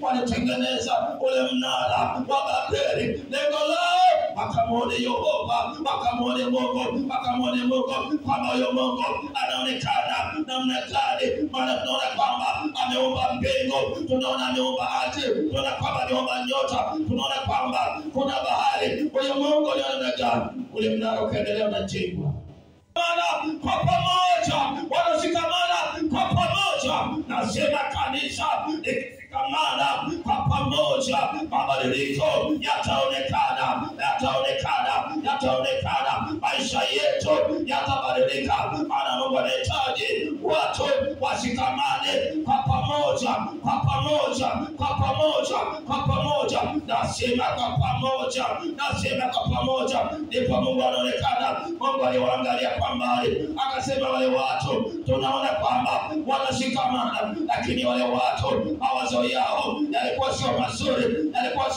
walitengeneza ule mnara wa Babeli. Lengo lao wakamwone Yehova, wakamwone Mungu, wakamwone Mungu kwamba huyo Mungu anaonekana namna gani. Maana tunaona kwamba ameumba mbingu, tunaona ameumba ardhi, tunaona kwamba ameumba nyota, tunaona kwamba kuna bahari. Huyo Mungu ni namna gani? Ule mnara ukaendelea unajengwa. Kwa pamoja, wanashikamana kwa pamoja. Nasema kanisa ikishikamana kwa pamoja, mabadiliko yataonekana. Maisha yetu yatabadilika. Maana Mungu anahitaji watu washikamane kwa pamoja. Nasema kwa pamoja. Ndipo Mungu anaonekana. Mungu aliwaangalia kwa mbali, akasema wale watu tunaona kwamba wanashikamana, lakini wale watu mawazo yao yalikuwa sio mazuri, yalikuwa